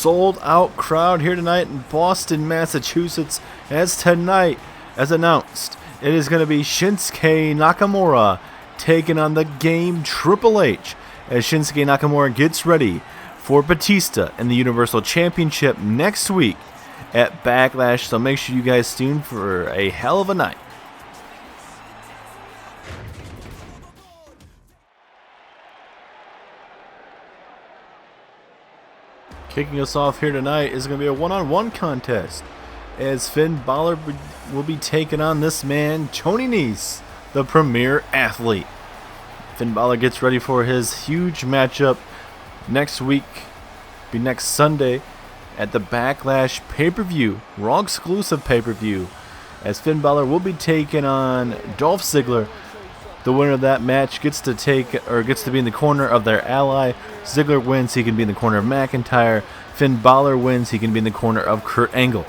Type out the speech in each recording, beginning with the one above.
sold-out crowd here tonight in Boston, Massachusetts, as tonight, as announced, it is going to be Shinsuke Nakamura taking on the Game Triple H as Shinsuke Nakamura gets ready for Batista in the Universal Championship next week at Backlash. So make sure you guys tune for a hell of a night. Kicking us off here tonight is going to be a one-on-one contest as Finn Balor will be taking on this man, Tony Nese, the Premier Athlete. Finn Balor gets ready for his huge matchup next week, be next Sunday at the Backlash pay-per-view, Raw exclusive pay-per-view, as Finn Balor will be taking on Dolph Ziggler. The winner of that match gets to be in the corner of their ally. Ziggler wins, he can be in the corner of McIntyre. Finn Balor wins, he can be in the corner of Kurt Angle.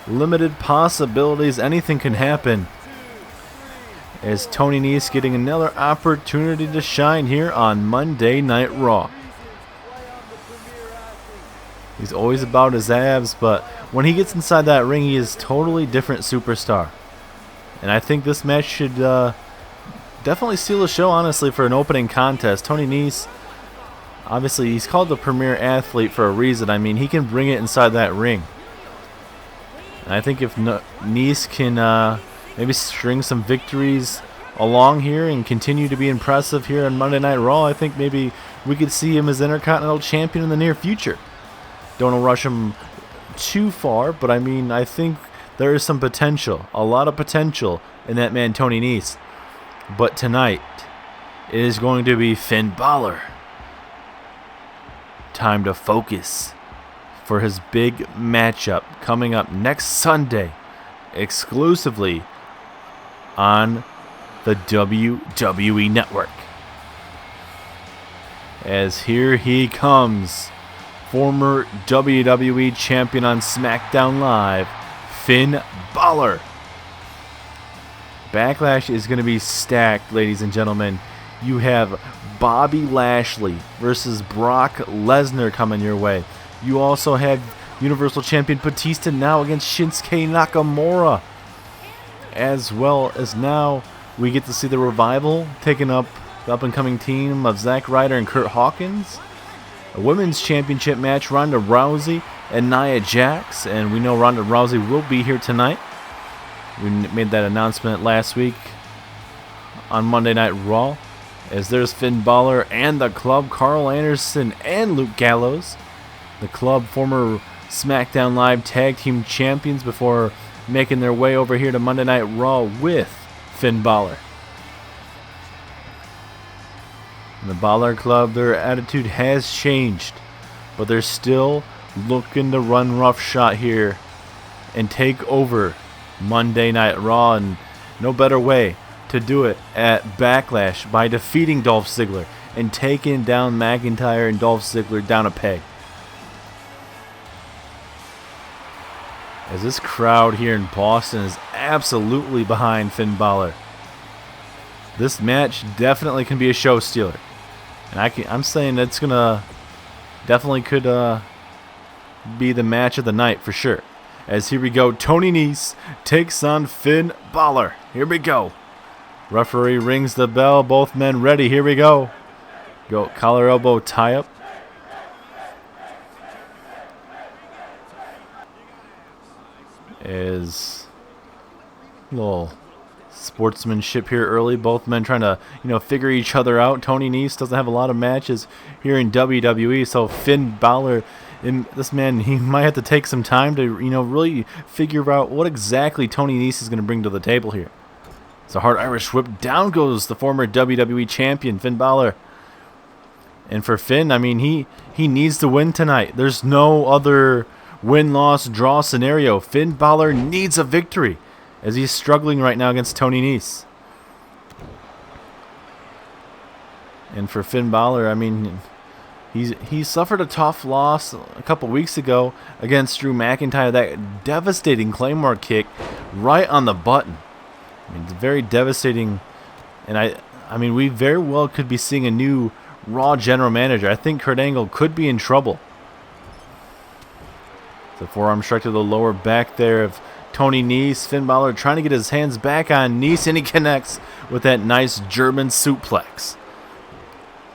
Limited possibilities, anything can happen, as Tony Nese getting another opportunity to shine here on Monday Night Raw. He's always about his abs, but when he gets inside that ring, he is totally different superstar. And I think this match should definitely steal the show, honestly, for an opening contest. Tony Nese, obviously, he's called the Premier Athlete for a reason. I mean, he can bring it inside that ring. And I think if Nese can maybe string some victories along here and continue to be impressive here on Monday Night Raw, I think maybe we could see him as Intercontinental Champion in the near future. Don't want to rush him too far, but I mean, I think there is some potential, a lot of potential in that man, Tony Nese. But tonight, it is going to be Finn Balor. Time to focus for his big matchup coming up next Sunday, exclusively on the WWE Network. As here he comes, former WWE Champion on SmackDown Live, Finn Balor. Backlash is going to be stacked, ladies and gentlemen. You have Bobby Lashley versus Brock Lesnar coming your way. You also have Universal Champion Batista now against Shinsuke Nakamura. As well as now, we get to see the Revival taking up the up-and-coming team of Zack Ryder and Kurt Hawkins. A Women's Championship match, Ronda Rousey and Nia Jax. And we know Ronda Rousey will be here tonight. We made that announcement last week on Monday Night Raw. As there's Finn Balor and the Club, Carl Anderson and Luke Gallows. The Club, former SmackDown Live Tag Team Champions, before making their way over here to Monday Night Raw with Finn Balor. And the Balor Club, their attitude has changed, but they're still looking to run roughshod here and take over Monday Night Raw, and no better way to do it at Backlash by defeating Dolph Ziggler and taking down McIntyre and Dolph Ziggler down a peg. As this crowd here in Boston is absolutely behind Finn Balor. This match definitely can be a show stealer, and I'm saying that's gonna definitely could be the match of the night for sure. As here we go, Tony Nese takes on Finn Balor. Here we go. Referee rings the bell. Both men ready. Here we go. Go collar elbow tie up. Is a little sportsmanship here early. Both men trying to, figure each other out. Tony Nese doesn't have a lot of matches here in WWE, so Finn Balor, and this man, he might have to take some time to, really figure out what exactly Tony Nese is going to bring to the table here. It's a hard Irish whip. Down goes the former WWE champion, Finn Balor. And for Finn, I mean, he needs to win tonight. There's no other win-loss-draw scenario. Finn Balor needs a victory as he's struggling right now against Tony Nese. And for Finn Balor, I mean, he suffered a tough loss a couple weeks ago against Drew McIntyre. That devastating Claymore kick right on the button. I mean, it's very devastating. And I mean, we very well could be seeing a new Raw general manager. I think Kurt Angle could be in trouble. The forearm strike to the lower back there of Tony Nese. Finn Balor trying to get his hands back on Nese, and he connects with that nice German suplex.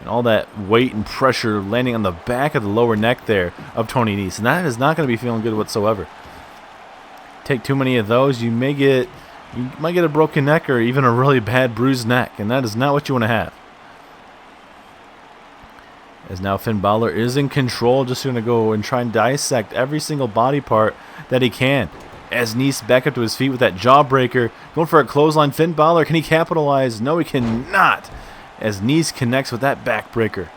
And all that weight and pressure landing on the back of the lower neck there of Tony Nese. And that is not going to be feeling good whatsoever. Take too many of those, you might get a broken neck or even a really bad bruised neck. And that is not what you want to have. As now Finn Balor is in control, just going to go and try and dissect every single body part that he can. As Nese back up to his feet with that jawbreaker, going for a clothesline. Finn Balor, can he capitalize? No, he cannot. As Nese connects with that backbreaker.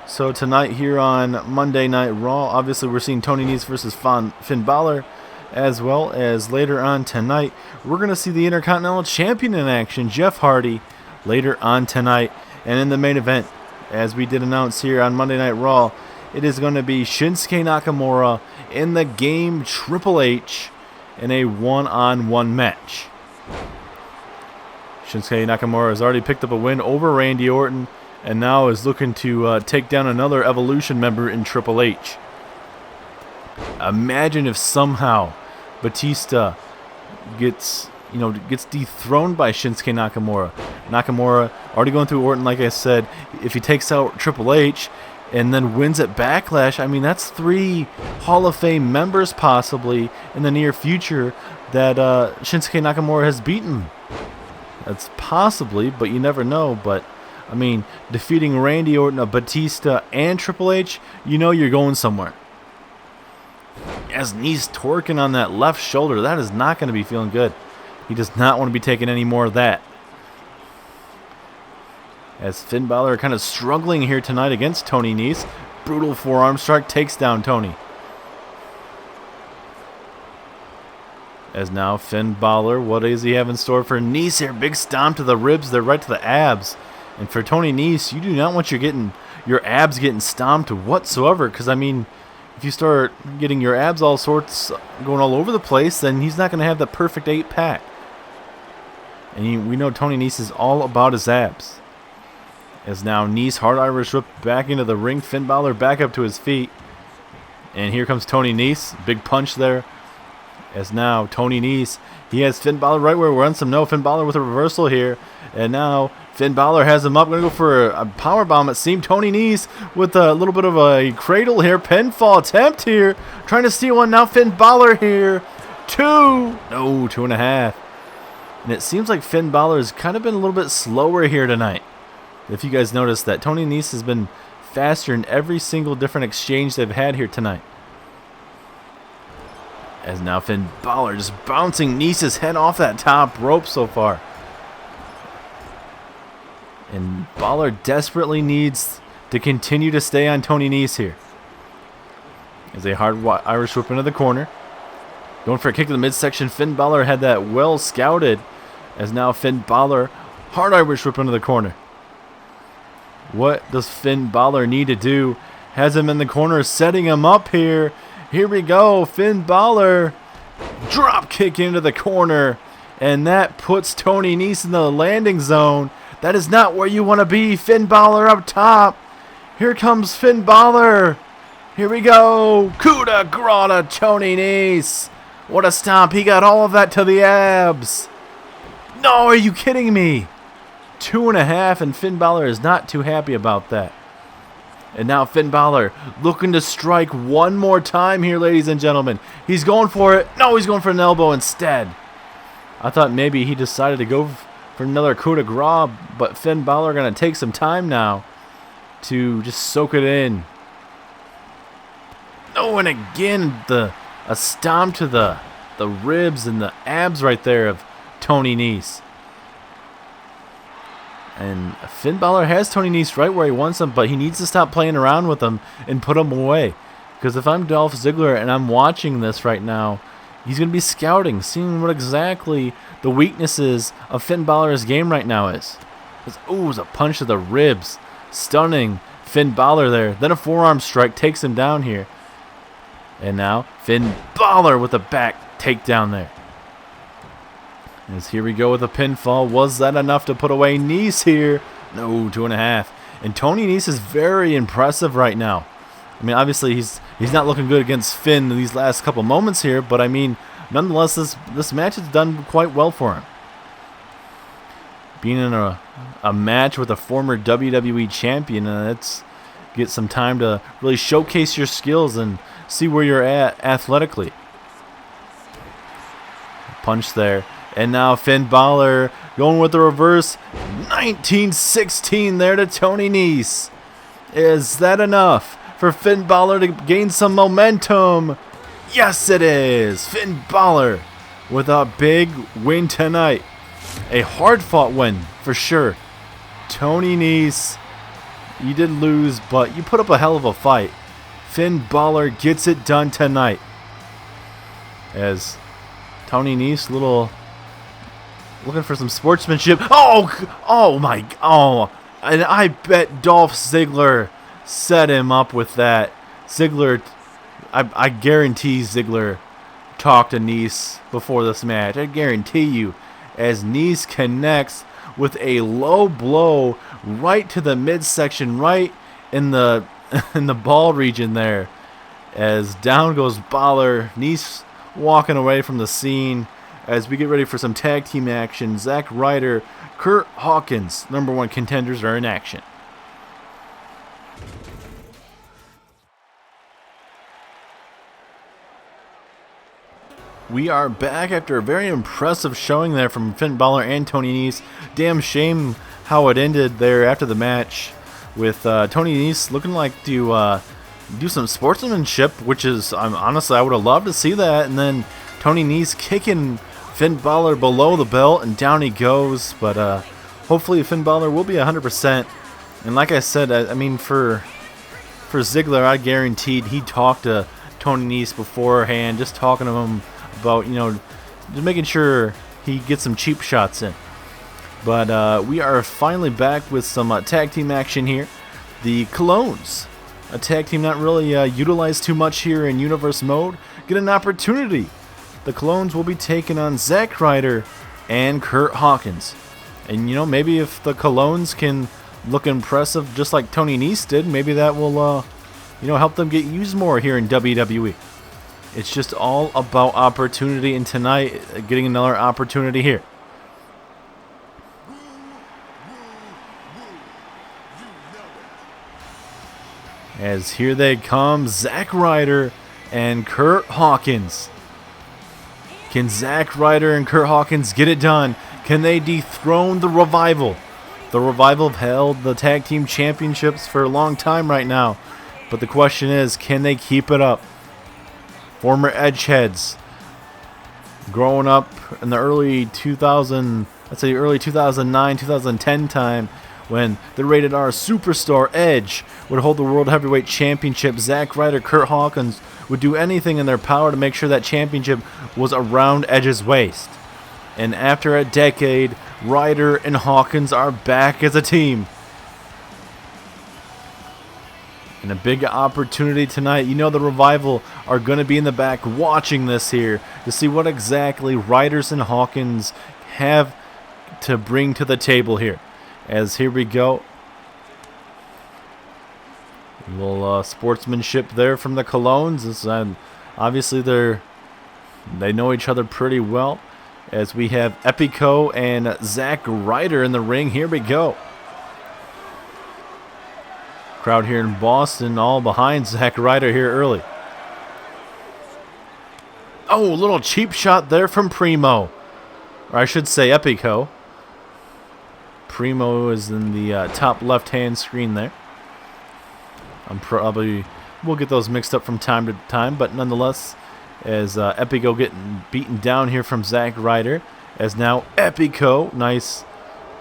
So tonight here on Monday Night Raw, obviously we're seeing Tony Nese versus Finn Balor, as well as later on tonight, we're going to see the Intercontinental Champion in action, Jeff Hardy, later on tonight. And in the main event, as we did announce here on Monday Night Raw, it is going to be Shinsuke Nakamura in the game Triple H in a one-on-one match. Shinsuke Nakamura has already picked up a win over Randy Orton and now is looking to take down another Evolution member in Triple H. Imagine if somehow Batista gets dethroned by Shinsuke Nakamura. Nakamura already going through Orton, like I said. If he takes out Triple H and then wins at Backlash, I mean, that's 3 Hall of Fame members possibly in the near future that Shinsuke Nakamura has beaten. That's possibly, but you never know. But, I mean, defeating Randy Orton, Batista, and Triple H, you know you're going somewhere. As Nese twerking on that left shoulder, that is not going to be feeling good. He does not want to be taking any more of that. As Finn Balor kind of struggling here tonight against Tony Nese. Brutal forearm strike takes down Tony. As now Finn Balor, what does he have in store for Nese here? Big stomp to the ribs there, right to the abs. And for Tony Nese, you do not want your abs getting stomped whatsoever. Because, I mean, if you start getting your abs all sorts going all over the place, then he's not going to have the perfect 8-pack. And we know Tony Nese is all about his abs. As now Nese, hard Irish whip back into the ring. Finn Balor back up to his feet. And here comes Tony Nese. Big punch there. As now Tony Nese, he has Finn Balor right where he wants him. No, Finn Balor with a reversal here. And now Finn Balor has him up. Going to go for a powerbomb. It seemed Tony Nese with a little bit of a cradle here. Pinfall attempt here. Trying to steal one. Now Finn Balor here. 2. No, 2.5. And it seems like Finn Balor has kind of been a little bit slower here tonight. If you guys noticed that, Tony Nese has been faster in every single different exchange they've had here tonight. As now Finn Balor just bouncing Nese's head off that top rope so far. And Balor desperately needs to continue to stay on Tony Nese here. As a hard Irish whip into the corner. Going for a kick to the midsection. Finn Balor had that well scouted. As now Finn Balor, hard Irish whip into the corner. What does Finn Balor need to do? Has him in the corner, setting him up here. Here we go. Finn Balor, drop kick into the corner. And that puts Tony Nese in the landing zone. That is not where you want to be. Finn Balor up top. Here comes Finn Balor. Here we go. Coup de grace, Tony Nese. What a stomp. He got all of that to the abs. No, are you kidding me? 2.5, and Finn Balor is not too happy about that. And now Finn Balor looking to strike one more time here, ladies and gentlemen. He's going for it. No, he's going for an elbow instead. I thought maybe he decided to go for another coup de grace, but Finn Balor going to take some time now to just soak it in. Oh, and again, a stomp to the ribs and the abs right there of Tony Nese. And Finn Balor has Tony Nese right where he wants him, but he needs to stop playing around with him and put him away. Because if I'm Dolph Ziggler and I'm watching this right now, he's going to be scouting, seeing what exactly the weaknesses of Finn Balor's game right now is. Oh, it was a punch to the ribs. Stunning Finn Balor there. Then a forearm strike takes him down here. And now Finn Balor with a back takedown there. As here we go with a pinfall. Was that enough to put away Nese here? No, 2.5. And Tony Nese is very impressive right now. I mean, obviously he's not looking good against Finn in these last couple moments here, but I mean, nonetheless, this match has done quite well for him. Being in a match with a former WWE champion, it's get some time to really showcase your skills and see where you're at athletically. Punch there. And now Finn Balor going with the reverse. 1916 there to Tony Nese. Is that enough for Finn Balor to gain some momentum? Yes, it is. Finn Balor with a big win tonight. A hard-fought win for sure. Tony Nese, you did lose, but you put up a hell of a fight. Finn Balor gets it done tonight. As Tony Nese, looking for some sportsmanship. And I bet Dolph Ziggler set him up with that. Ziggler, I guarantee Ziggler talked to Nese before this match. I guarantee you, as Nese connects with a low blow right to the midsection, right in the in the ball region there. As down goes Balor, Nese walking away from the scene. As we get ready for some tag team action, Zack Ryder, Kurt Hawkins, #1 contenders, are in action. We are back after a very impressive showing there from Finn Balor and Tony Nese. Damn shame how it ended there after the match, with Tony Nese looking like to do some sportsmanship, which is, honestly, I would have loved to see that. And then Tony Nese kicking Finn Balor below the belt, and down he goes. But hopefully Finn Balor will be 100%. And like I said, I mean, for Ziggler, I guaranteed he talked to Tony Nese beforehand, just talking to him about, just making sure he gets some cheap shots in. But we are finally back with some tag team action here. The Colognes, a tag team not really utilized too much here in Universe mode, get an opportunity. The Colognes will be taking on Zack Ryder and Kurt Hawkins. And, maybe if the Colognes can look impressive just like Tony Nese did, maybe that will, help them get used more here in WWE. It's just all about opportunity, and tonight, getting another opportunity here. As here they come, Zack Ryder and Kurt Hawkins. Can Zack Ryder and Kurt Hawkins get it done? Can they dethrone the Revival? The Revival have held the tag team championships for a long time right now. But the question is, can they keep it up? Former Edgeheads, growing up in the early 2009, 2010 time, when the Rated R Superstar Edge would hold the World Heavyweight Championship, Zack Ryder, Kurt Hawkins would do anything in their power to make sure that championship was around Edge's waist. And after a decade, Ryder and Hawkins are back as a team. And a big opportunity tonight. The Revival are going to be in the back watching this here to see what exactly Ryders and Hawkins have to bring to the table here. As here we go. A little sportsmanship there from the Colognes. Obviously, they know each other pretty well. As we have Epico and Zack Ryder in the ring. Here we go. Crowd here in Boston all behind Zack Ryder here early. Oh, a little cheap shot there from Primo. Or I should say Epico. Primo is in the top left-hand screen there. We'll get those mixed up from time to time, but nonetheless, as Epico getting beaten down here from Zack Ryder, as now Epico, nice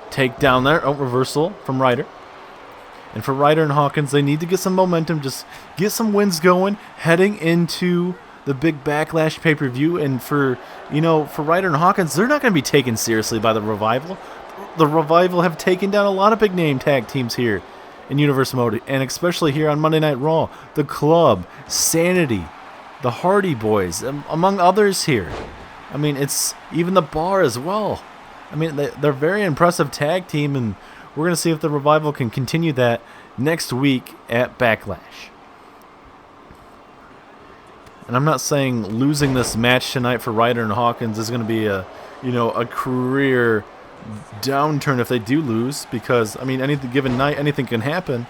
takedown there. Oh, reversal from Ryder. And for Ryder and Hawkins, they need to get some momentum, just get some wins going, heading into the big Backlash pay-per-view. And for Ryder and Hawkins, they're not going to be taken seriously by the Revival. The Revival have taken down a lot of big-name tag teams here in Universe mode, and especially here on Monday Night Raw. The Club, Sanity, the Hardy Boys, among others here. I mean, it's even the Bar as well. I mean, they're a very impressive tag team, and we're going to see if the Revival can continue that next week at Backlash. And I'm not saying losing this match tonight for Ryder and Hawkins is going to be a career downturn if they do lose, because I mean, any given night anything can happen.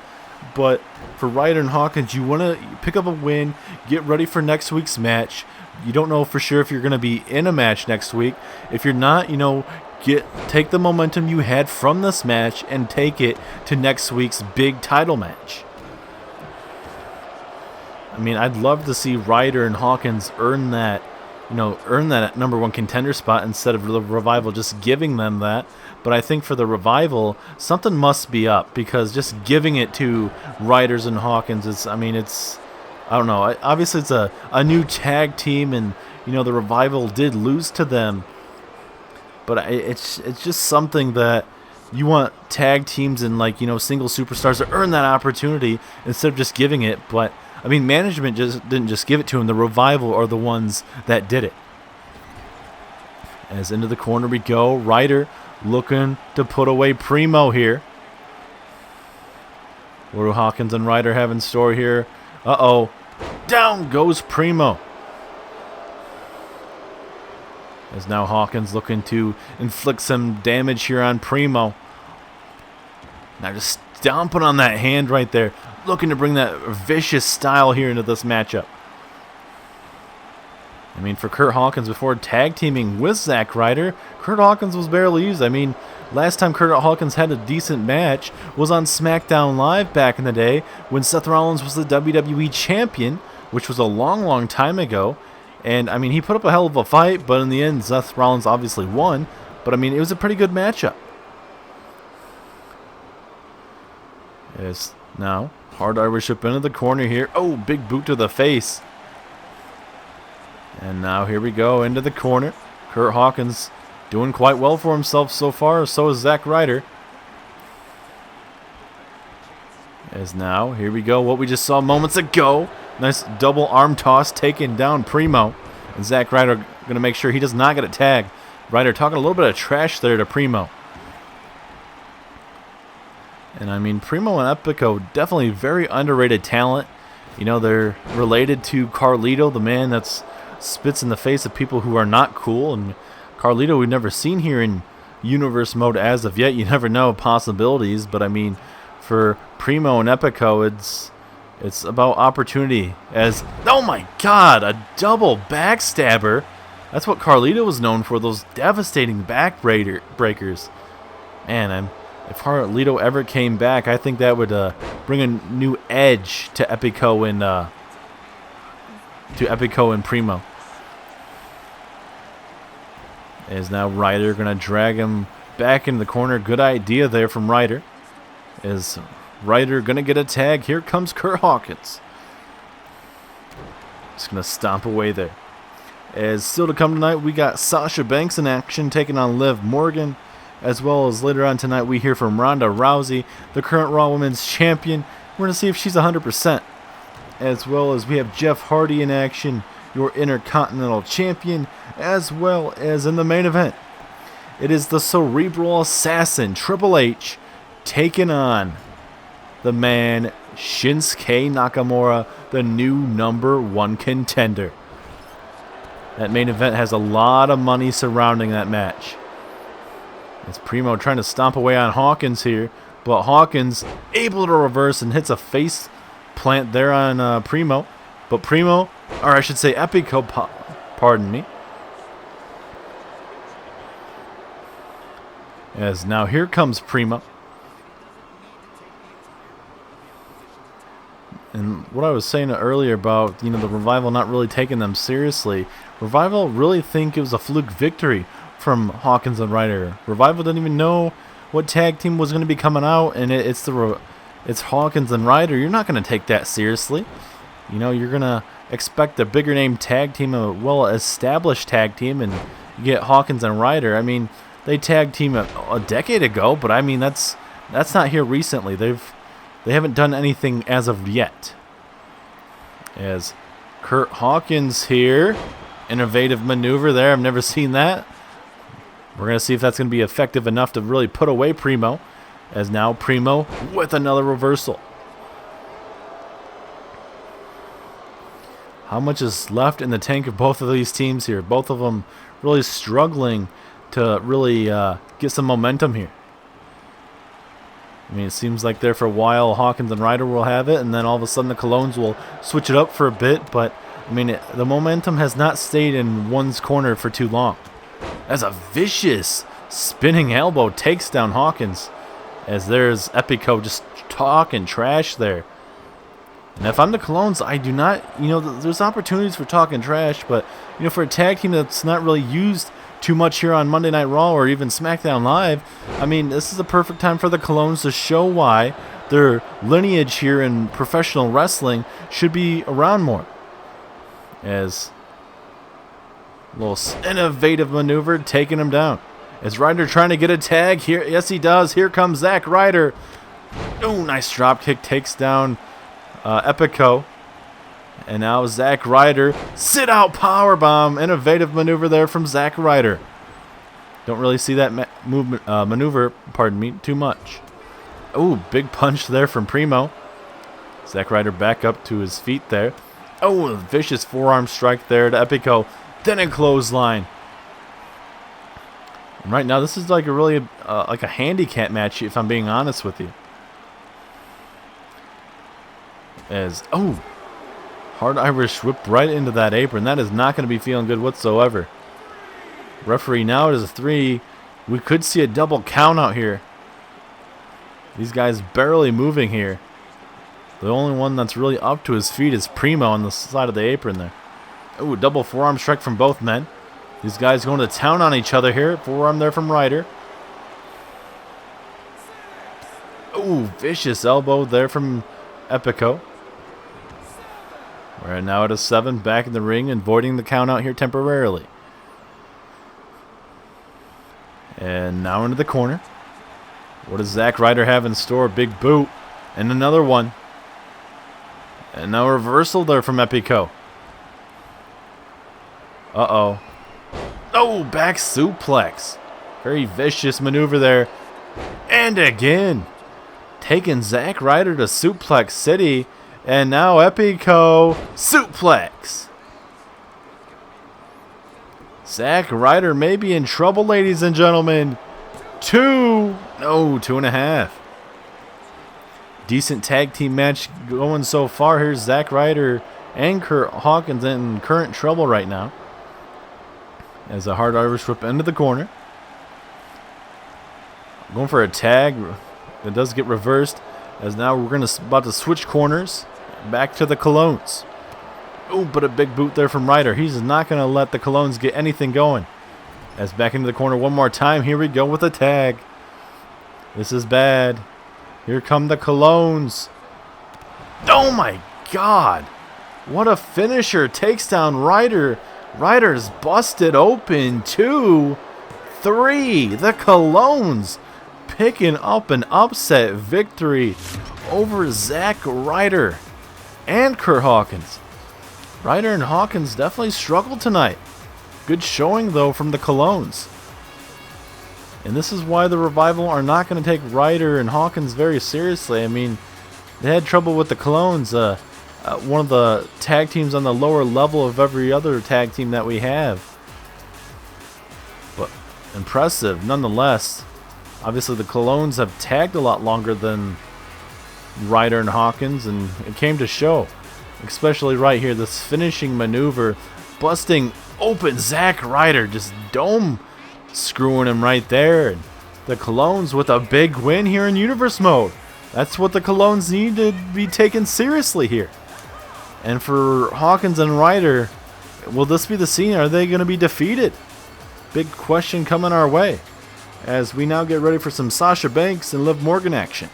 But for Ryder and Hawkins, you want to pick up a win, get ready for next week's match. You don't know for sure if you're going to be in a match next week. If you're not, take the momentum you had from this match and take it to next week's big title match. I mean, I'd love to see Ryder and Hawkins earn that number one contender spot instead of the Revival just giving them that. But I think for the Revival, something must be up, because just giving it to Ryders and Hawkins I don't know. Obviously, it's a new tag team, and the Revival did lose to them. But it's just something that you want tag teams and single superstars to earn that opportunity instead of just giving it. But I mean, management didn't just give it to him. The Revival are the ones that did it. As into the corner we go. Ryder looking to put away Primo here. What do Hawkins and Ryder have in store here? Uh-oh. Down goes Primo. As now Hawkins looking to inflict some damage here on Primo. Now just stomping on that hand right there. Looking to bring that vicious style here into this matchup. I mean, for Kurt Hawkins, before tag teaming with Zack Ryder, Kurt Hawkins was barely used. I mean, last time Kurt Hawkins had a decent match was on SmackDown Live back in the day when Seth Rollins was the WWE Champion, which was a long, long time ago. And, I mean, he put up a hell of a fight, but in the end, Seth Rollins obviously won. But, I mean, it was a pretty good matchup. As now, hard Iriship into the corner here. Oh, big boot to the face. And now here we go into the corner. Kurt Hawkins doing quite well for himself so far. So is Zack Ryder. As now, here we go. What we just saw moments ago. Nice double arm toss taking down Primo. And Zack Ryder going to make sure he does not get a tag. Ryder talking a little bit of trash there to Primo. And I mean, Primo and Epico, definitely very underrated talent. They're related to Carlito, the man that's spits in the face of people who are not cool. And Carlito we've never seen here in universe mode as of yet. You never know possibilities. But I mean, for Primo and Epico, it's about opportunity. As, oh my God, a double backstabber. That's what Carlito was known for, those devastating back breakers. Man, if Carlito ever came back, I think that would bring a new edge to Epico and Primo. Is now Ryder going to drag him back into the corner. Good idea there from Ryder. Is Ryder going to get a tag? Here comes Kurt Hawkins. Just going to stomp away there. As still to come tonight, we got Sasha Banks in action taking on Liv Morgan. As well as later on tonight, we hear from Ronda Rousey, the current Raw Women's Champion. We're going to see if she's 100%. As well as we have Jeff Hardy in action, your Intercontinental Champion. As well as in the main event, it is the Cerebral Assassin, Triple H, taking on the man, Shinsuke Nakamura, the new #1 contender. That main event has a lot of money surrounding that match. It's Primo trying to stomp away on Hawkins here, but Hawkins able to reverse and hits a face plant there on Primo. But Primo, or I should say Epico, pardon me. As now here comes Primo. And what I was saying earlier about, the Revival not really taking them seriously. Revival really think it was a fluke victory from Hawkins and Ryder. Revival didn't even know what tag team was going to be coming out, and it's Hawkins and Ryder. You're not going to take that seriously. You're going to expect a bigger name tag team, a well-established tag team, and you get Hawkins and Ryder. I mean, they tag team a decade ago, but I mean that's not here recently. They haven't done anything as of yet. As Kurt Hawkins here, innovative maneuver there. I've never seen that. We're going to see if that's going to be effective enough to really put away Primo. As now Primo with another reversal. How much is left in the tank of both of these teams here? Both of them really struggling to really get some momentum here. I mean, it seems like there for a while Hawkins and Ryder will have it, and then all of a sudden the Colognes will switch it up for a bit. But, I mean, the momentum has not stayed in one's corner for too long. That's a vicious spinning elbow, takes down Hawkins. As there's Epico just talking trash there. And if I'm the Colognes, I do not, there's opportunities for talking trash, but, for a tag team that's not really used too much here on Monday Night Raw or even SmackDown Live, I mean, this is the perfect time for the Colognes to show why their lineage here in professional wrestling should be around more. As a little innovative maneuver taking him down. Is Ryder trying to get a tag here? Yes, he does. Here comes Zack Ryder. Oh, nice drop kick, takes down Epico. And now Zack Ryder, sit out powerbomb. Innovative maneuver there from Zack Ryder. Don't really see that maneuver, too much. Oh, big punch there from Primo. Zack Ryder back up to his feet there. Oh, a vicious forearm strike there to Epico. Then a clothesline. And right now, this is like a really like a handicap match, if I'm being honest with you. Hard Irish whipped right into that apron. That is not going to be feeling good whatsoever. Referee now, it is a 3. We could see a double count out here. These guys barely moving here. The only one that's really up to his feet is Primo on the side of the apron there. Ooh, double forearm strike from both men. These guys going to town on each other here. Forearm there from Ryder. Ooh, vicious elbow there from Epico. We're now at a 7, back in the ring, avoiding the count out here temporarily. And now into the corner. What does Zack Ryder have in store? Big boot. And another one. And now a reversal there from Epico. Uh-oh. Oh, back suplex. Very vicious maneuver there. And again. Taking Zack Ryder to Suplex City. And now Epico suplex. Zack Ryder may be in trouble, ladies and gentlemen. 2.5. Decent tag team match going so far. Here's Zack Ryder and Kurt Hawkins in current trouble right now. As a hard Irish whip into the corner. Going for a tag. It does get reversed. As now we're about to switch corners. Back to the Colognes. Oh, but a big boot there from Ryder. He's not going to let the Colognes get anything going. As back into the corner one more time. Here we go with a tag. This is bad. Here come the Colognes. Oh my God. What a finisher. Takes down Ryder. Ryder's busted open. 2, 3. The Colognes picking up an upset victory over Zack Ryder and Kurt Hawkins. Ryder and Hawkins definitely struggled tonight. Good showing, though, from the Colognes. And this is why the Revival are not going to take Ryder and Hawkins very seriously. I mean, they had trouble with the Colognes. One of the tag teams on the lower level of every other tag team that we have. But impressive, nonetheless. Obviously, the Colognes have tagged a lot longer than Ryder and Hawkins, and it came to show. Especially right here, this finishing maneuver, busting open Zack Ryder, just dome screwing him right there. And the Colognes with a big win here in Universe Mode. That's what the Colognes need to be taken seriously here. And for Hawkins and Ryder, will this be the scene? Are they going to be defeated? Big question coming our way. As we now get ready for some Sasha Banks and Liv Morgan action.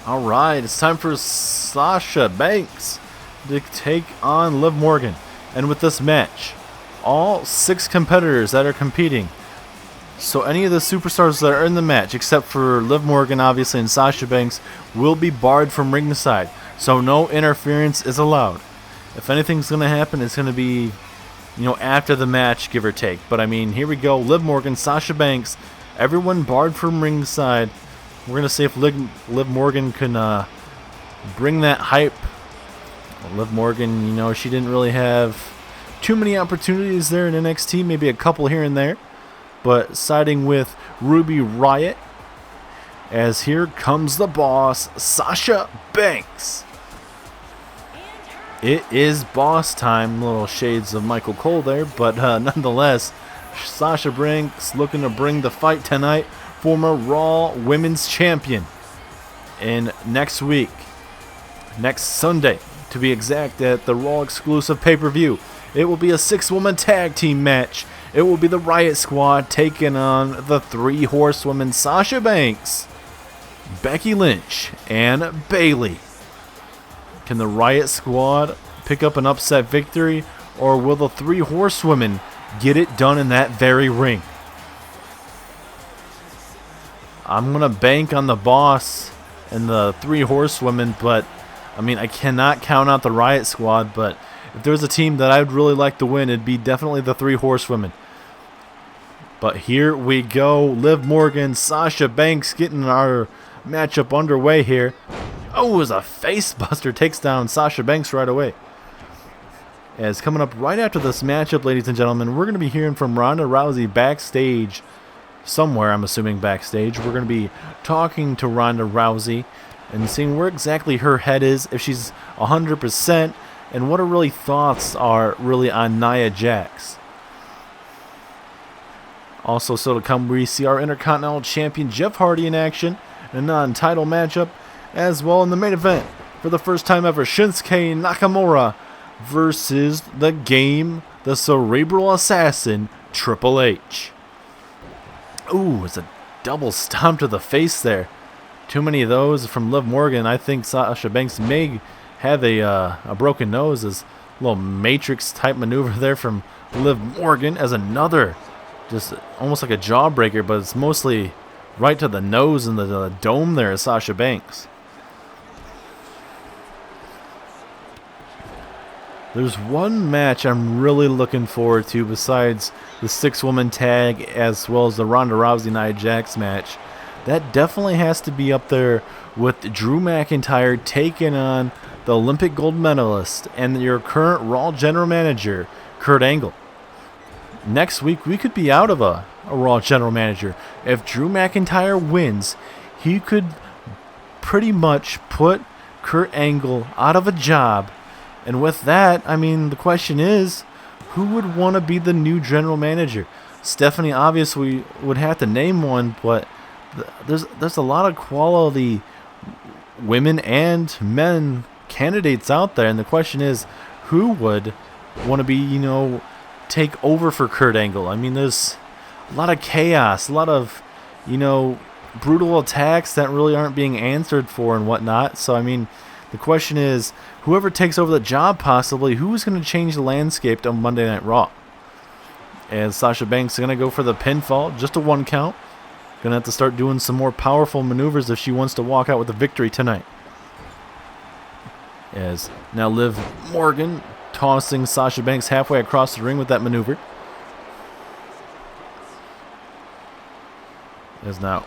Alright, it's time for Sasha Banks to take on Liv Morgan. And with this match, all 6 competitors that are competing, so any of the superstars that are in the match, except for Liv Morgan, obviously, and Sasha Banks, will be barred from ringside. So no interference is allowed. If anything's going to happen, it's going to be after the match, give or take. But I mean, here we go. Liv Morgan, Sasha Banks, everyone barred from ringside. We're gonna see if Liv Morgan can bring that hype. Liv Morgan, she didn't really have too many opportunities there in NXT, maybe a couple here and there. But siding with Ruby Riott, as here comes the boss, Sasha Banks. It is boss time. Little shades of Michael Cole there, but nonetheless, Sasha Banks looking to bring the fight tonight. Former Raw Women's Champion. And next week, next Sunday, to be exact, at the Raw exclusive pay-per-view, it will be a 6-woman tag team match. It will be the Riott Squad taking on the 3 horsewomen, Sasha Banks, Becky Lynch, and Bayley. Can the Riott Squad pick up an upset victory, or will the 3 horsewomen get it done in that very ring? I'm going to bank on the boss and the 3 horsewomen, but I mean, I cannot count out the Riott Squad, but if there's a team that I would really like to win, it'd be definitely the 3 horsewomen. But here we go. Liv Morgan, Sasha Banks getting our matchup underway here. Oh, it was a face buster. Takes down Sasha Banks right away. As coming up right after this matchup, ladies and gentlemen, we're going to be hearing from Ronda Rousey backstage. Somewhere, I'm assuming backstage. We're going to be talking to Ronda Rousey and seeing where exactly her head is, if she's 100%, and what her really thoughts are really on Nia Jax. Also, so to come, we see our Intercontinental Champion Jeff Hardy in action in a non-title matchup, as well in the main event. For the first time ever, Shinsuke Nakamura versus the Game, the Cerebral Assassin, Triple H. Ooh, it's a double stomp to the face there. Too many of those from Liv Morgan. I think Sasha Banks may have a broken nose. As a little Matrix type maneuver there from Liv Morgan, as another just almost like a jawbreaker, but it's mostly right to the nose and the dome there of Sasha Banks. There's one match I'm really looking forward to besides the 6-woman tag as well as the Ronda Rousey Nia Jax match. That definitely has to be up there with Drew McIntyre taking on the Olympic gold medalist and your current Raw general manager, Kurt Angle. Next week, we could be out of a Raw general manager. If Drew McIntyre wins, he could pretty much put Kurt Angle out of a job. And with that, I mean, the question is, who would want to be the new general manager? Stephanie obviously would have to name one, but there's a lot of quality women and men candidates out there, and the question is, who would want to be, take over for Kurt Angle? I mean, there's a lot of chaos, a lot of, brutal attacks that really aren't being answered for and whatnot. So, I mean, the question is, whoever takes over the job possibly, who's going to change the landscape on Monday Night Raw? And Sasha Banks is going to go for the pinfall, just a 1 count. Going to have to start doing some more powerful maneuvers if she wants to walk out with a victory tonight. As now Liv Morgan tossing Sasha Banks halfway across the ring with that maneuver. As now,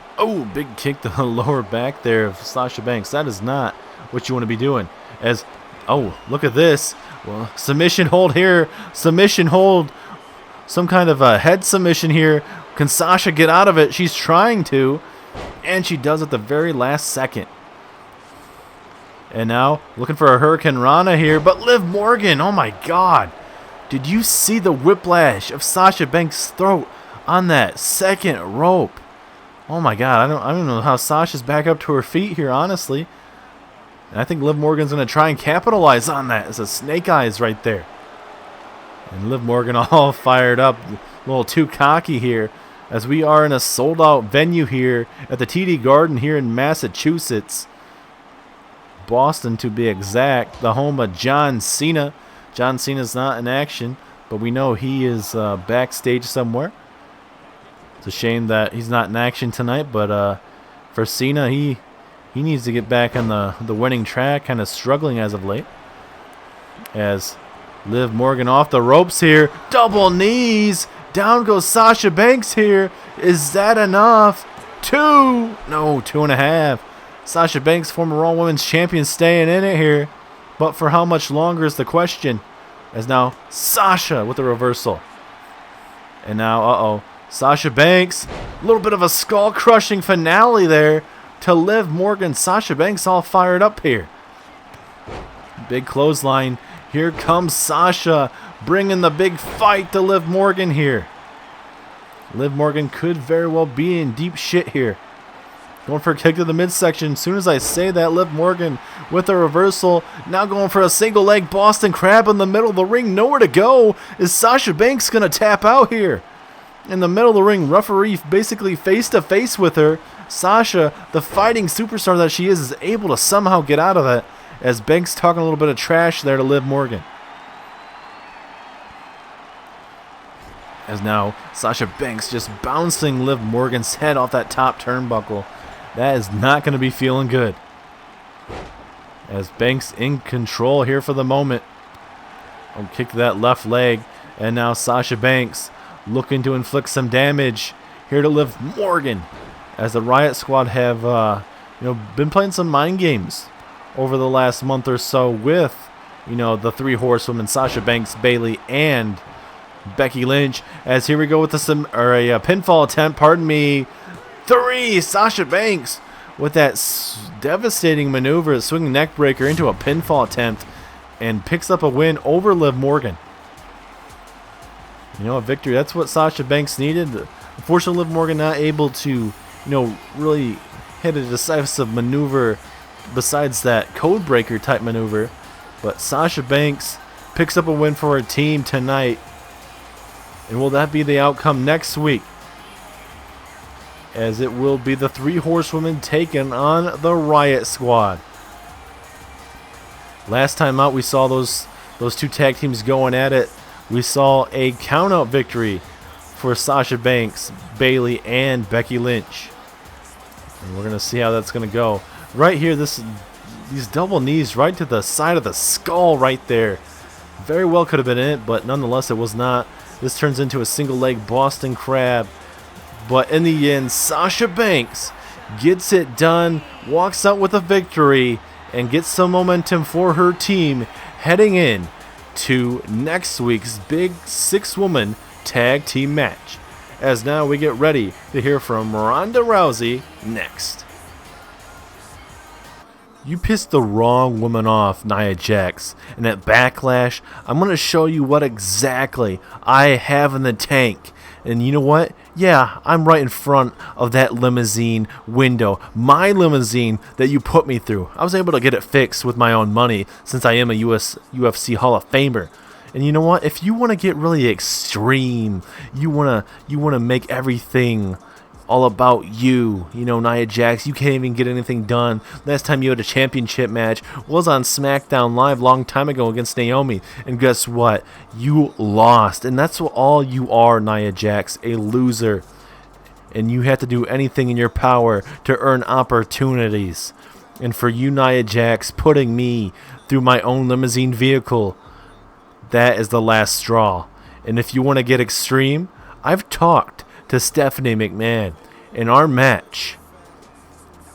big kick to the lower back there of Sasha Banks. That is not what you want to be doing. As, look at this. Well, submission hold here. Submission hold. Some kind of a head submission here. Can Sasha get out of it? She's trying to. And she does at the very last second. And now, looking for a Hurricane Rana here. But Liv Morgan, oh my God. Did you see the whiplash of Sasha Banks' throat on that second rope? Oh my God, I don't know how Sasha's back up to her feet here, honestly. And I think Liv Morgan's going to try and capitalize on that. It's a snake eyes right there. And Liv Morgan all fired up, a little too cocky here, as we are in a sold-out venue here at the TD Garden here in Massachusetts. Boston, to be exact, the home of John Cena. John Cena's not in action, but we know he is backstage somewhere. It's a shame that he's not in action tonight, but for Cena, he needs to get back on the winning track, kind of struggling as of late. As Liv Morgan off the ropes here. Double knees. Down goes Sasha Banks here. Is that enough? 2. No, 2.5. Sasha Banks, former Raw Women's Champion, staying in it here. But for how much longer is the question. As now Sasha with the reversal. And now, Sasha Banks. A little bit of a skull-crushing finale there to Liv Morgan. Sasha Banks all fired up here. Big clothesline. Here comes Sasha, bringing the big fight to Liv Morgan here. Liv Morgan could very well be in deep shit here. Going for a kick to the midsection. As soon as I say that, Liv Morgan with a reversal. Now going for a single leg Boston Crab in the middle of the ring. Nowhere to go. Is Sasha Banks going to tap out here? In the middle of the ring, referee basically face to face with her. Sasha, the fighting superstar that she is able to somehow get out of it. As Banks talking a little bit of trash there to Liv Morgan. As now Sasha Banks just bouncing Liv Morgan's head off that top turnbuckle. That is not going to be feeling good. As Banks in control here for the moment. Kick to that left leg. And now Sasha Banks looking to inflict some damage here to Liv Morgan. As the Riot Squad have been playing some mind games over the last month or so with, the 3 horsewomen, Sasha Banks, Bayley, and Becky Lynch. As here we go with a pinfall attempt, 3, Sasha Banks with that devastating maneuver, swinging neck breaker into a pinfall attempt, and picks up a win over Liv Morgan. A victory, that's what Sasha Banks needed. Unfortunately, Liv Morgan not able to, really hit a decisive maneuver besides that code breaker type maneuver. But Sasha Banks picks up a win for her team tonight. And will that be the outcome next week? As it will be the 3 horsewomen taking on the Riot Squad. Last time out we saw those 2 tag teams going at it. We saw a countout victory for Sasha Banks, Bayley, and Becky Lynch. And we're going to see how that's going to go. Right here, these double knees right to the side of the skull right there. Very well could have been it, but nonetheless it was not. This turns into a single leg Boston Crab. But in the end, Sasha Banks gets it done, walks out with a victory, and gets some momentum for her team heading in to next week's big 6-woman tag team match. As now we get ready to hear from Ronda Rousey next. You pissed the wrong woman off, Nia Jax, and at Backlash, I'm going to show you what exactly I have in the tank. And you know what? Yeah, I'm right in front of that limousine window. My limousine that you put me through. I was able to get it fixed with my own money since I am a UFC Hall of Famer. And you know what? If you want to get really extreme, you want to make everything all about you. Nia Jax, you can't even get anything done. Last time you had a championship match was on SmackDown Live a long time ago against Naomi. And guess what? You lost. And that's what all you are, Nia Jax, a loser. And you have to do anything in your power to earn opportunities. And for you, Nia Jax, putting me through my own limousine vehicle, that is the last straw. And if you want to get extreme, I've talked to Stephanie McMahon. In our match,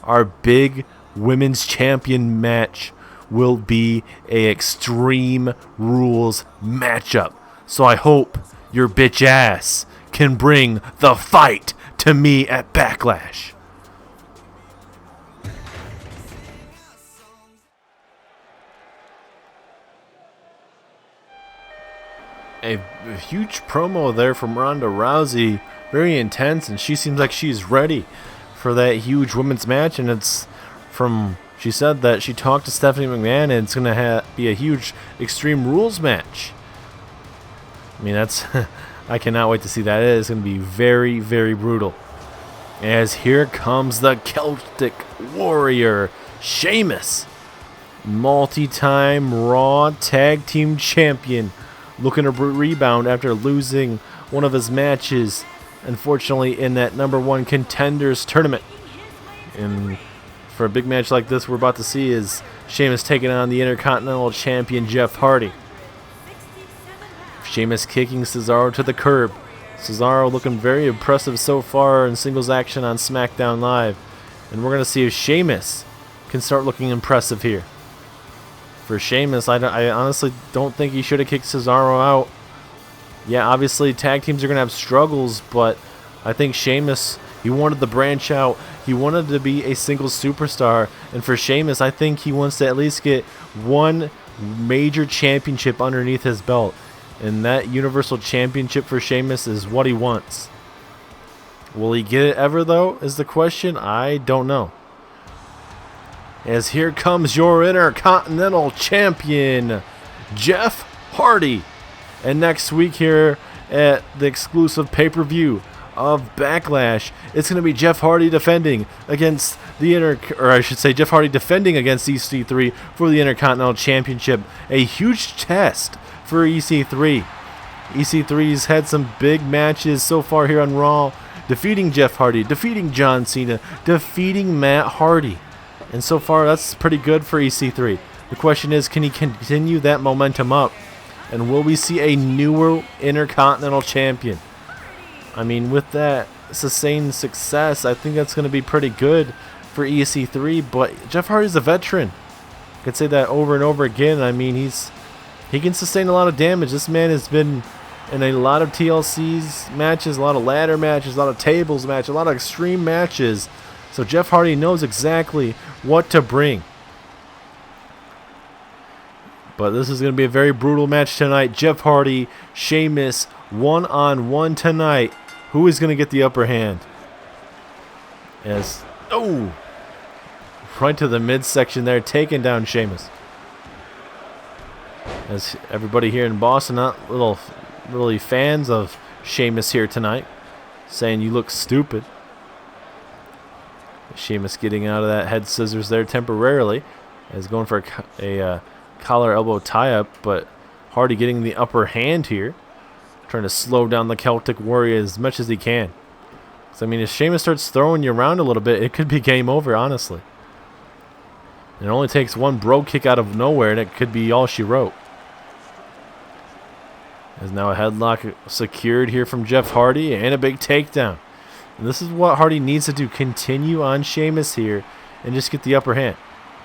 our big women's champion match will be a Extreme Rules matchup. So I hope your bitch ass can bring the fight to me at Backlash. A huge promo there from Ronda Rousey. Very intense, and she seems like she's ready for that huge women's match. And she said that she talked to Stephanie McMahon, and it's going to be a huge Extreme Rules match. I mean, I cannot wait to see that. It is going to be very, very brutal. As here comes the Celtic Warrior, Sheamus, multi-time Raw Tag Team Champion, looking to rebound after losing one of his matches, unfortunately, in that #1 Contenders tournament. And for a big match like this, we're about to see is Sheamus taking on the Intercontinental Champion Jeff Hardy. Sheamus kicking Cesaro to the curb. Cesaro looking very impressive so far in singles action on SmackDown Live. And we're going to see if Sheamus can start looking impressive here. For Sheamus, I honestly don't think he should have kicked Cesaro out. Yeah, obviously tag teams are going to have struggles, but I think Sheamus, he wanted to branch out. He wanted to be a single superstar. And for Sheamus, I think he wants to at least get one major championship underneath his belt. And that Universal Championship for Sheamus is what he wants. Will he get it ever, though, is the question. I don't know. As here comes your Intercontinental Champion, Jeff Hardy. And next week here at the exclusive pay-per-view of Backlash, it's going to be Jeff Hardy defending against the Jeff Hardy defending against EC3 for the Intercontinental Championship. A huge test for EC3. EC3's had some big matches so far here on Raw, defeating Jeff Hardy, defeating John Cena, defeating Matt Hardy. And so far, that's pretty good for EC3. The question is, can he continue that momentum up? And will we see a newer Intercontinental Champion? I mean, with that sustained success, I think that's going to be pretty good for EC3. But Jeff Hardy's a veteran. I could say that over and over again. I mean, he can sustain a lot of damage. This man has been in a lot of TLC's matches, a lot of ladder matches, a lot of tables matches, a lot of extreme matches. So Jeff Hardy knows exactly what to bring. But this is going to be a very brutal match tonight. Jeff Hardy, Sheamus, one-on-one tonight. Who is going to get the upper hand? Right to the midsection there, taking down Sheamus. As everybody here in Boston, not really fans of Sheamus here tonight, saying you look stupid. Sheamus getting out of that head scissors there temporarily, as going for a collar elbow tie-up, but Hardy getting the upper hand here, trying to slow down the Celtic Warrior as much as he can. So, I mean, if Sheamus starts throwing you around a little bit, it could be game over, honestly. It only takes one bro kick out of nowhere, and it could be all she wrote. There's now a headlock secured here from Jeff Hardy, and a big takedown. And this is what Hardy needs to do, continue on Sheamus here, and just get the upper hand.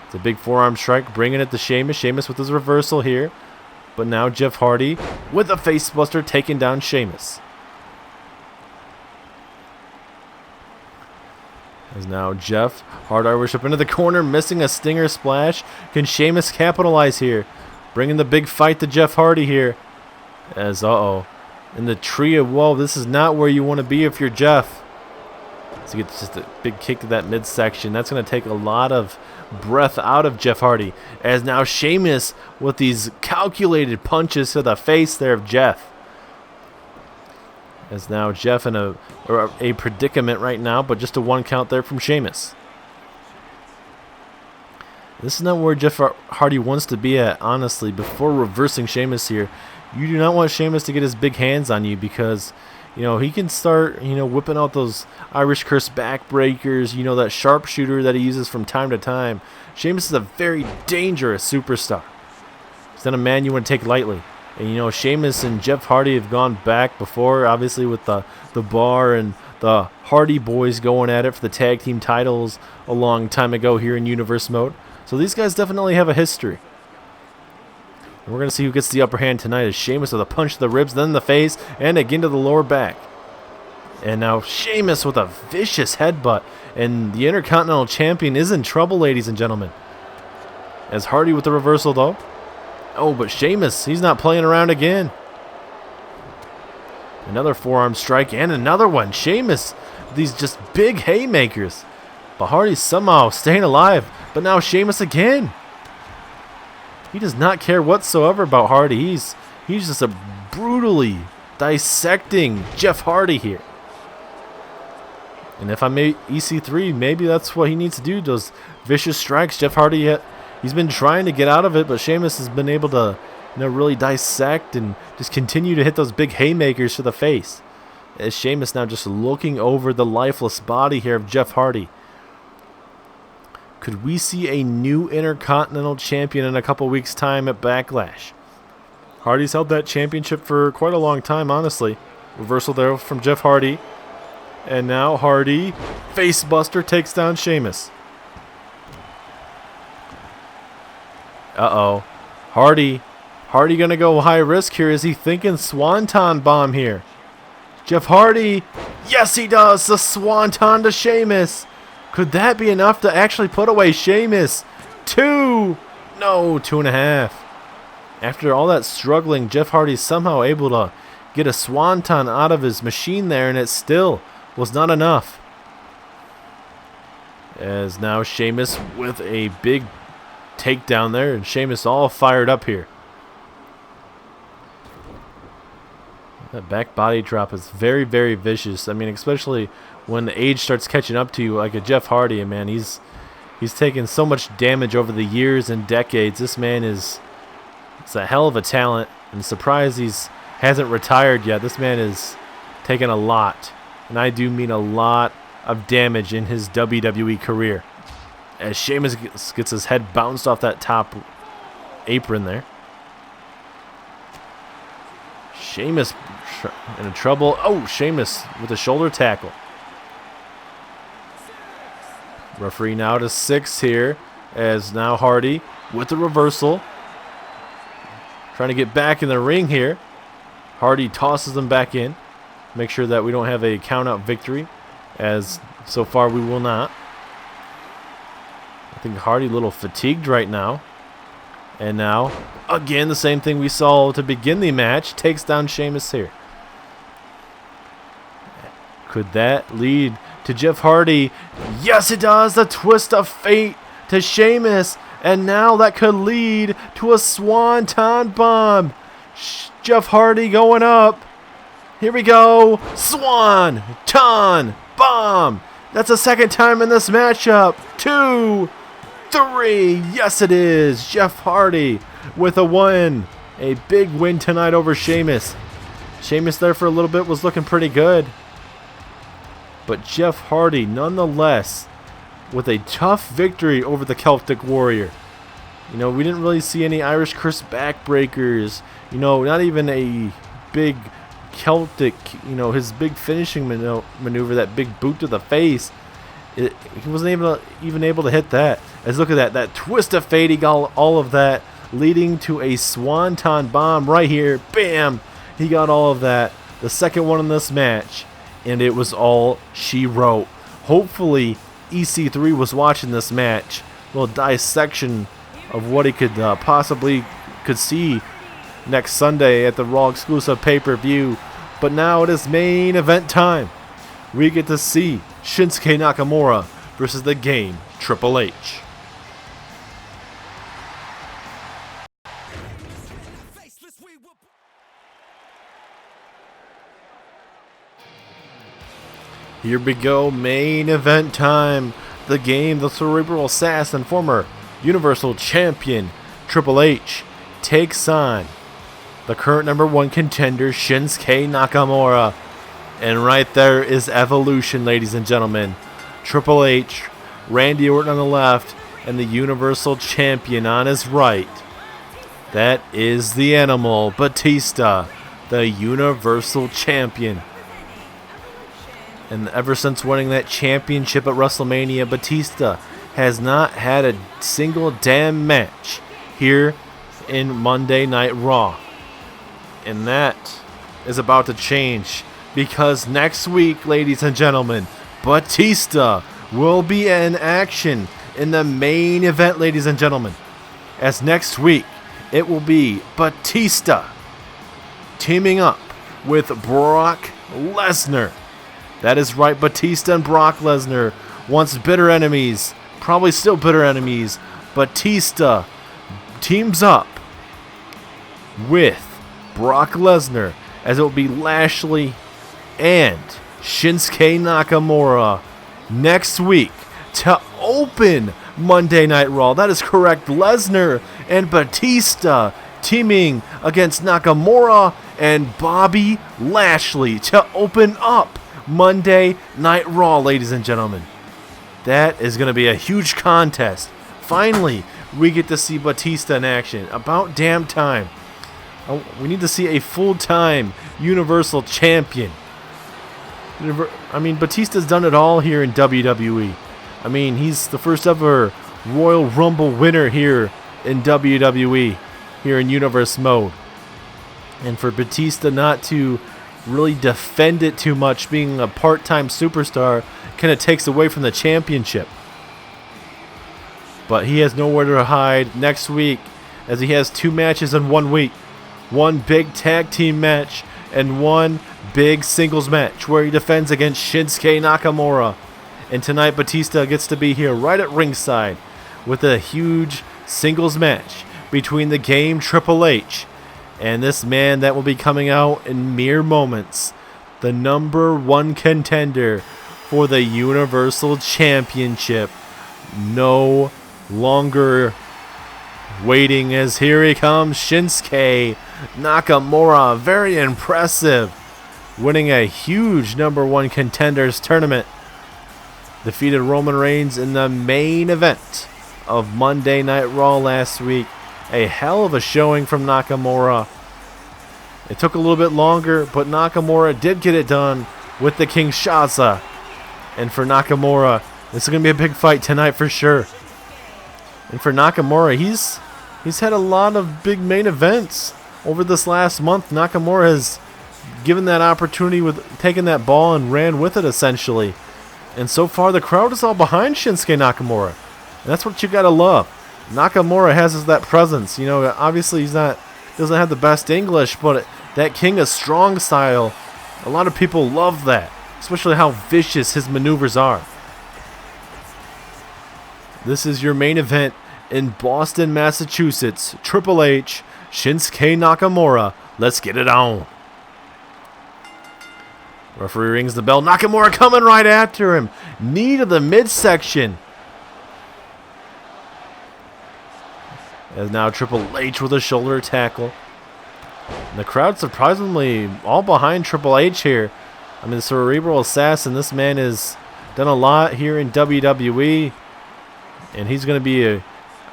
It's a big forearm strike, bringing it to Sheamus. Sheamus with his reversal here. But now Jeff Hardy with a facebuster taking down Sheamus. As now Jeff, hard Irish up into the corner, missing a stinger splash. Can Sheamus capitalize here? Bringing the big fight to Jeff Hardy here. As, in the tree of woe, this is not where you want to be if you're Jeff. So he gets just a big kick to that midsection. That's going to take a lot of breath out of Jeff Hardy. As now Sheamus with these calculated punches to the face there of Jeff. As now Jeff in a predicament right now, but just a one count there from Sheamus. This is not where Jeff Hardy wants to be at, honestly. Before reversing Sheamus here, you do not want Sheamus to get his big hands on you, because he can start, whipping out those Irish Curse backbreakers, that sharpshooter that he uses from time to time. Sheamus is a very dangerous superstar. He's not a man you want to take lightly. And, Sheamus and Jeff Hardy have gone back before, obviously, with the Bar and the Hardy Boys going at it for the tag team titles a long time ago here in Universe Mode. So these guys definitely have a history. And we're going to see who gets the upper hand tonight, as Sheamus with a punch to the ribs, then the face, and again to the lower back. And now Sheamus with a vicious headbutt. And the Intercontinental Champion is in trouble, ladies and gentlemen. As Hardy with the reversal, though. Oh, but Sheamus, he's not playing around again. Another forearm strike, and another one. Sheamus, these just big haymakers. But Hardy's somehow staying alive. But now Sheamus again. He does not care whatsoever about Hardy. He's just a brutally dissecting Jeff Hardy here. And if I'm EC3, maybe that's what he needs to do. Those vicious strikes. Jeff Hardy, he's been trying to get out of it, but Sheamus has been able to, really dissect and just continue to hit those big haymakers to the face. As Sheamus now just looking over the lifeless body here of Jeff Hardy. Could we see a new Intercontinental Champion in a couple weeks' time at Backlash? Hardy's held that championship for quite a long time, honestly. Reversal there from Jeff Hardy. And now Hardy, facebuster, takes down Sheamus. Uh-oh. Hardy going to go high risk here. Is he thinking Swanton Bomb here? Jeff Hardy. Yes, he does. The Swanton to Sheamus. Could that be enough to actually put away Sheamus? 2. No, 2.5. After all that struggling, Jeff Hardy's somehow able to get a Swanton out of his machine there, and it still was not enough. As now Sheamus with a big takedown there, and Sheamus all fired up here. That back body drop is very, very vicious. I mean, especially when the age starts catching up to you, like a Jeff Hardy. And man, he's taken so much damage over the years and decades. This man it's a hell of a talent. I'm surprised hasn't retired yet. This man is taken a lot, and I do mean a lot of damage in his WWE career. As Sheamus gets his head bounced off that top apron there. Sheamus in trouble. Oh, Sheamus with a shoulder tackle. Referee now to 6 here, as now Hardy with the reversal. Trying to get back in the ring here. Hardy tosses them back in. Make sure that we don't have a count-out victory, as so far we will not. I think Hardy a little fatigued right now. And now, again, the same thing we saw to begin the match. Takes down Sheamus here. Could that lead to Jeff Hardy? Yes, it does. The twist of fate to Sheamus. And now that could lead to a Swanton Bomb. Jeff Hardy going up. Here we go. Swanton Bomb. That's the second time in this matchup. 2, 3. Yes, it is. Jeff Hardy with a win. A big win tonight over Sheamus. Sheamus there for a little bit was looking pretty good. But Jeff Hardy, nonetheless, with a tough victory over the Celtic Warrior. You know, we didn't really see any Irish Curse backbreakers. You know, not even a big Celtic, you know, his big finishing maneuver, that big boot to the face. He wasn't even able to hit that. As look at that twist of fate, he got all of that, leading to a Swanton Bomb right here. Bam! He got all of that. The second one in this match. And it was all she wrote. Hopefully, EC3 was watching this match. A little dissection of what he could possibly see next Sunday at the Raw exclusive pay-per-view. But now it is main event time. We get to see Shinsuke Nakamura versus the Game Triple H. Here we go, main event time. The Game, the Cerebral Assassin, former Universal Champion Triple H, takes on the current #1 contender Shinsuke Nakamura. And right there is evolution, ladies and gentlemen. Triple H, Randy Orton on the left, and the Universal Champion on his right. That is the Animal, Batista, the Universal Champion. And ever since winning that championship at WrestleMania, Batista has not had a single damn match here in Monday Night Raw. And that is about to change, because next week, ladies and gentlemen, Batista will be in action in the main event, ladies and gentlemen. As next week, it will be Batista teaming up with Brock Lesnar. That is right, Batista and Brock Lesnar, once bitter enemies, probably still bitter enemies. Batista teams up with Brock Lesnar, as it will be Lashley and Shinsuke Nakamura next week to open Monday Night Raw. That is correct, Lesnar and Batista teaming against Nakamura and Bobby Lashley to open up Monday Night Raw, ladies and gentlemen. That is going to be a huge contest. Finally, we get to see Batista in action. About damn time. We need to see a full-time Universal Champion. I mean, Batista's done it all here in WWE. I mean, he's the first ever Royal Rumble winner here in WWE, here in Universe mode. And for Batista not to really defend it too much, being a part-time superstar, kind of takes away from the championship. But he has nowhere to hide next week, as he has 2 matches in 1 week. 1 big tag team match and 1 big singles match where he defends against Shinsuke Nakamura. And tonight Batista gets to be here right at ringside with a huge singles match between the Game Triple H and this man that will be coming out in mere moments, the #1 contender for the Universal Championship. No longer waiting, as here he comes, Shinsuke Nakamura. Very impressive, winning a huge #1 contenders tournament. Defeated Roman Reigns in the main event of Monday Night Raw last week. A hell of a showing from Nakamura. It took a little bit longer, but Nakamura did get it done with the Kinshasa. And for Nakamura, this is going to be a big fight tonight for sure. And for Nakamura, he's had a lot of big main events over this last month. Nakamura has given that opportunity with taking that ball and ran with it essentially. And so far the crowd is all behind Shinsuke Nakamura. And that's what you got to love. Nakamura has that presence. You know, obviously doesn't have the best English, but that King of Strong style, a lot of people love that, especially how vicious his maneuvers are. This is your main event in Boston, Massachusetts. Triple H, Shinsuke Nakamura. Let's get it on. Referee rings the bell. Nakamura coming right after him. Knee to the midsection. As now Triple H with a shoulder tackle. And the crowd surprisingly all behind Triple H here. I mean, the Cerebral Assassin, this man has done a lot here in WWE. And he's going to be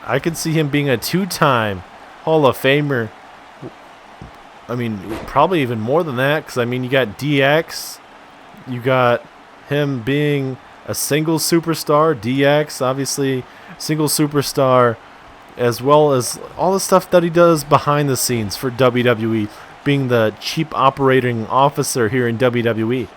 I could see him being a 2-time Hall of Famer. I mean, probably even more than that, because, I mean, you got DX. You got him being a single superstar. DX, obviously, single superstar, as well as all the stuff that he does behind the scenes for WWE, being the chief operating officer here in WWE.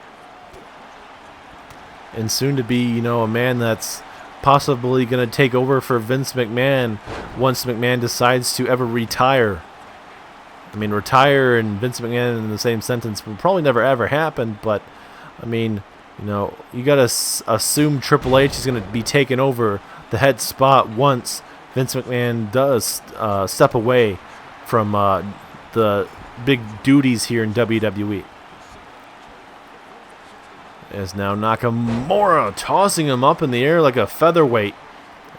And soon to be, you know, a man that's possibly going to take over for Vince McMahon once McMahon decides to ever retire. I mean, retire and Vince McMahon in the same sentence will probably never ever happen, but, I mean, you know, you got to assume Triple H is going to be taking over the head spot once Vince McMahon does step away from the big duties here in WWE. As now Nakamura tossing him up in the air like a featherweight.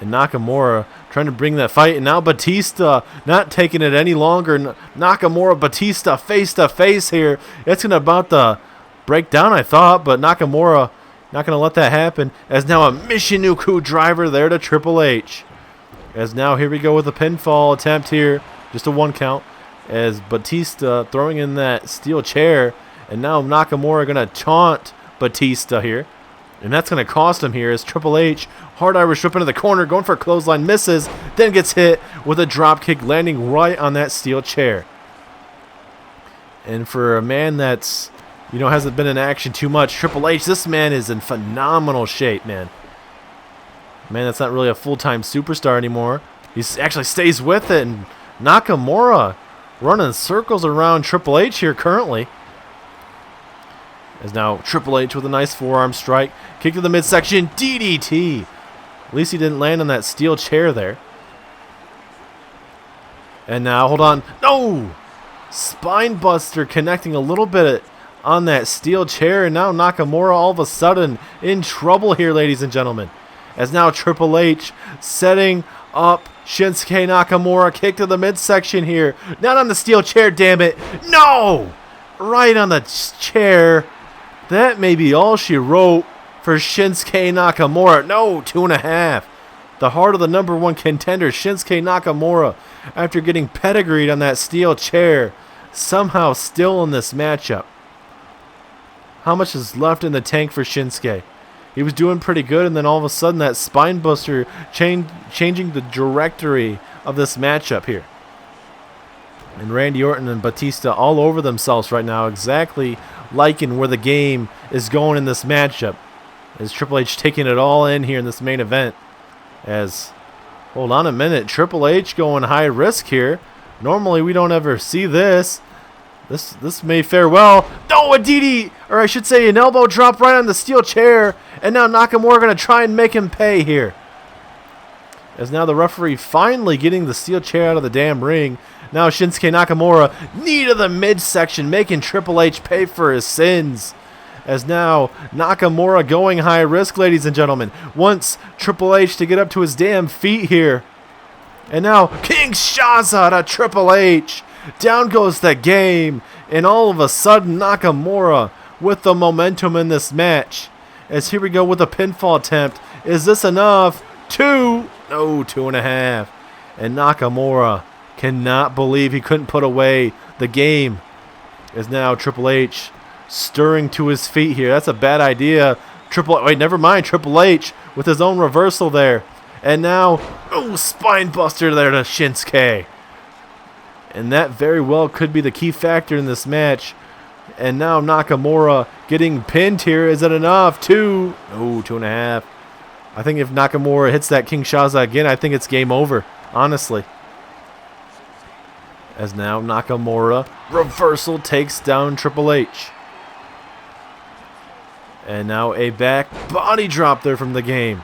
And Nakamura trying to bring that fight. And now Batista not taking it any longer. Nakamura, Batista face to face here. It's going to about to break down, I thought. But Nakamura not going to let that happen. As now a Michinoku driver there to Triple H. As now here we go with a pinfall attempt here. Just a 1 count. As Batista throwing in that steel chair. And now Nakamura going to taunt Batista here. And that's going to cost him here as Triple H, hard Irish whip into the corner, going for a clothesline, misses, then gets hit with a drop kick, landing right on that steel chair. And for a man that's, you know, hasn't been in action too much, Triple H, this man is in phenomenal shape, man. Man, that's not really a full-time superstar anymore. He actually stays with it, and Nakamura running circles around Triple H here currently. As now Triple H with a nice forearm strike. Kick to the midsection. DDT. At least he didn't land on that steel chair there. And now, hold on. No! Spine buster connecting a little bit on that steel chair. And now Nakamura all of a sudden in trouble here, ladies and gentlemen. As now Triple H setting up Shinsuke Nakamura. Kick to the midsection here. Not on the steel chair, damn it. No! Right on the chair. That may be all she wrote for Shinsuke Nakamura. No, 2.5. the heart of the #1 contender, Shinsuke Nakamura, after getting pedigreed on that steel chair, somehow still in this matchup. How much is left in the tank for Shinsuke? He was doing pretty good, and then all of a sudden that spine buster changing the trajectory of this matchup here. And Randy Orton and Batista all over themselves right now, exactly liking where the game is going in this matchup. As Triple H taking it all in here in this main event. As, hold on a minute, Triple H going high risk here. Normally we don't ever see this. This may fare well. No, a DD, or I should say an elbow drop right on the steel chair. And now Nakamura going to try and make him pay here. As now the referee finally getting the steel chair out of the damn ring. Now Shinsuke Nakamura, knee to the midsection, making Triple H pay for his sins. As now Nakamura going high risk, ladies and gentlemen. Wants Triple H to get up to his damn feet here. And now Kinshasa to Triple H. Down goes the game. And all of a sudden Nakamura with the momentum in this match. As here we go with a pinfall attempt. Is this enough? 2. No, 2.5. And Nakamura cannot believe he couldn't put away the game. As now Triple H stirring to his feet here. That's a bad idea. Wait, never mind. Triple H with his own reversal there. And now, spine buster there to Shinsuke. And that very well could be the key factor in this match. And now Nakamura getting pinned here. Is it enough? 2. No, 2.5. I think if Nakamura hits that Kinshasa again, I think it's game over, honestly. As now Nakamura reversal takes down Triple H. And now a back body drop there from the game.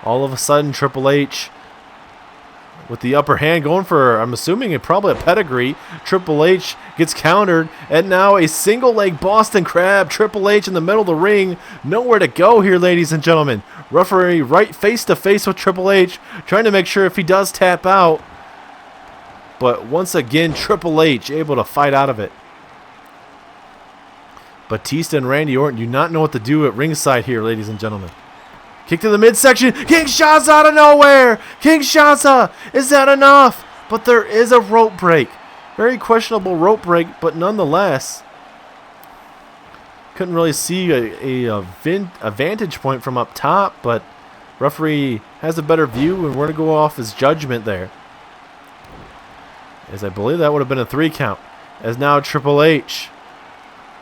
All of a sudden Triple H with the upper hand going for, I'm assuming, probably a pedigree. Triple H gets countered. And now a single leg Boston Crab. Triple H in the middle of the ring. Nowhere to go here, ladies and gentlemen. Referee right face to face with Triple H. Trying to make sure if he does tap out. But once again, Triple H able to fight out of it. Batista and Randy Orton do not know what to do at ringside here, ladies and gentlemen. Kick to the midsection. Kinshasa out of nowhere. Kinshasa. Is that enough? But there is a rope break. Very questionable rope break, but nonetheless. Couldn't really see a vantage point from up top, but referee has a better view, and we're going to go off his judgment there. As I believe that would have been a 3 count. As now Triple H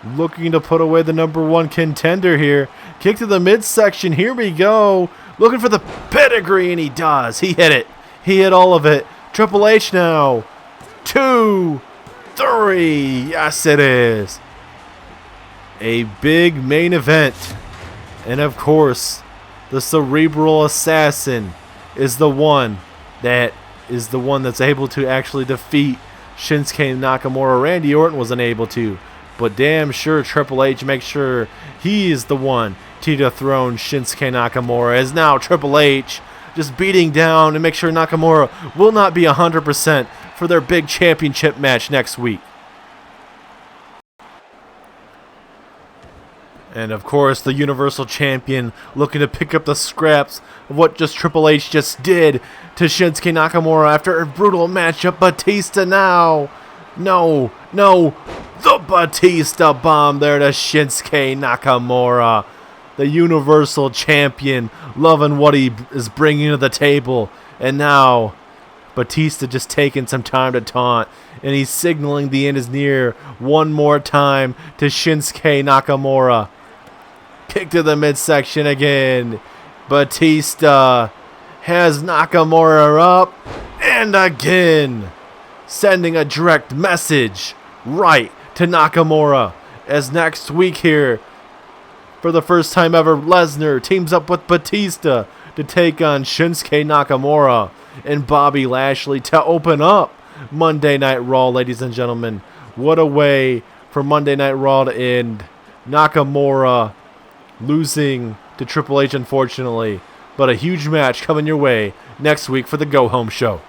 looking to put away the #1 contender here. Kick to the midsection. Here we go. Looking for the pedigree, and he does. He hit it. He hit all of it. Triple H now. 2, 3. Yes, it is. A big main event. And of course, the cerebral assassin is the one that's able to actually defeat Shinsuke Nakamura. Randy Orton wasn't able to. But damn sure Triple H makes sure he is the one to dethrone Shinsuke Nakamura. As now Triple H just beating down and make sure Nakamura will not be 100% for their big championship match next week. And of course the Universal Champion looking to pick up the scraps of what just Triple H just did to Shinsuke Nakamura after a brutal matchup. Batista now. No. The Batista bomb there to Shinsuke Nakamura. The Universal Champion loving what he is bringing to the table. And now Batista just taking some time to taunt. And he's signaling the end is near one more time to Shinsuke Nakamura. Kick to the midsection again. Batista has Nakamura up. And again. Sending a direct message right to Nakamura. As next week here, for the first time ever, Lesnar teams up with Batista to take on Shinsuke Nakamura and Bobby Lashley to open up Monday Night Raw, ladies and gentlemen. What a way for Monday Night Raw to end. Nakamura losing to Triple H, unfortunately. But a huge match coming your way next week for the Go Home Show.